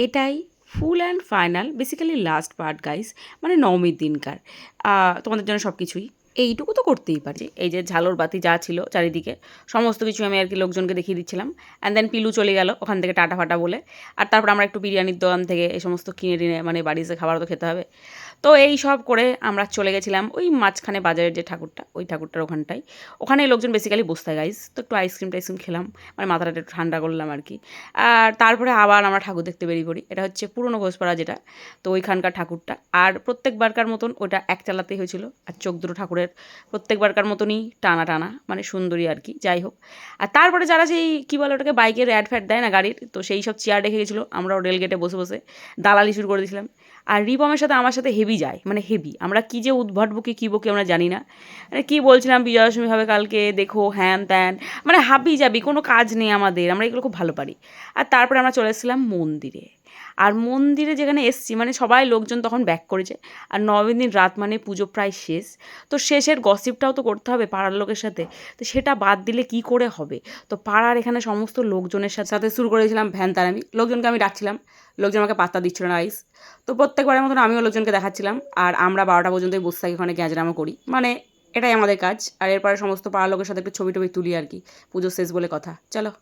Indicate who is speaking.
Speaker 1: এটাই full and final basically last part guys, মানে নবমীর দিনকার তোমাদের জন্য সব কিছুই এইটুকু তো করতেই পারি। এই যে ঝালর বাতি যা ছিল চারিদিকে সমস্ত কিছু আমি আর কি লোকজনকে দেখিয়ে দিচ্ছিলাম। অ্যান্ড দেন পিলু চলে গেল ওখান থেকে টাটা ফাটা বলে। আর তারপর আমরা একটু বিরিয়ানির দোকান থেকে এই সমস্ত কিনে টিনে, মানে বাড়িতে খাবার তো খেতে হবে, তো এই সব করে আমরা চলে গেছিলাম ওই মাঝখানে বাজারের যে ঠাকুরটা, ওই ঠাকুরটার ওখানটায়। ওখানে লোকজন বেসিক্যালি বসতে গাইস, তো একটু আইসক্রিম টাইসক্রিম খেলাম, মানে মাথাটা একটু ঠান্ডা করলাম আর কি। আর তারপরে আবার আমরা ঠাকুর দেখতে বেরিয়ে পড়ি। এটা হচ্ছে পুরনো ঘোষপাড়া যেটা, তো ওইখানকার ঠাকুরটা। আর প্রত্যেকবারকার মতন ওটা এক চালাতেই হয়েছিল। আর চোখ দুটো ঠাকুরের প্রত্যেকবারকার মতনই টানা টানা, মানে সুন্দরী আর কি, যাই হোক। আর তারপরে যারা সেই কী বলে ওটাকে, বাইকের অ্যাড ফ্যাড দেয় না গাড়ির, তো সেই সব চেয়ার রেখে গেছিলো। আমরাও রেলগেটে বসে বসে দালালি শুরু করে দিয়েছিলাম। আর রিপমের সাথে আমার সাথে হেভি যায়, মানে হেভি। আমরা কী যে উদ্ভট বকি কী বকি আমরা জানি না, মানে কী বলছিলাম বিজয়া দশমী হবে কালকে, দেখো হ্যান ত্যান, মানে হাবি যাবি, কোনো কাজ নেই আমাদের, আমরা এগুলো খুব ভালো পারি। আর তারপরে আমরা চলে এসেছিলাম মন্দিরে। আর মন্দিরে যেখানে এসছি, মানে সবাই লোকজন তখন ব্যাক করেছে। আর নবমীর দিন রাত মানে পুজো প্রায় শেষ, তো শেষের গসিপটাও তো করতে হবে পাড়ার লোকের সাথে, তো সেটা বাদ দিলে কি করে হবে। তো পাড়ার এখানে সমস্ত লোকজনের সাথে সাথে শুরু করেছিলাম ভ্যান তারামি। লোকজনকে আমি ডাকছিলাম, লোকজন আমাকে পাত্তা দিচ্ছিল না আইস। তো প্রত্যেকবারের মতন আমিও লোকজনকে দেখাচ্ছিলাম। আর আমরা 12টা পর্যন্তই বসে থাকি ওখানে, গ্যাঁজরামো করি, মানে এটাই আমাদের কাজ। আর এরপরে সমস্ত পাড়ার লোকের সাথে একটু ছবি টবি তুলি আর কি, পুজো শেষ বলে কথা। চলো।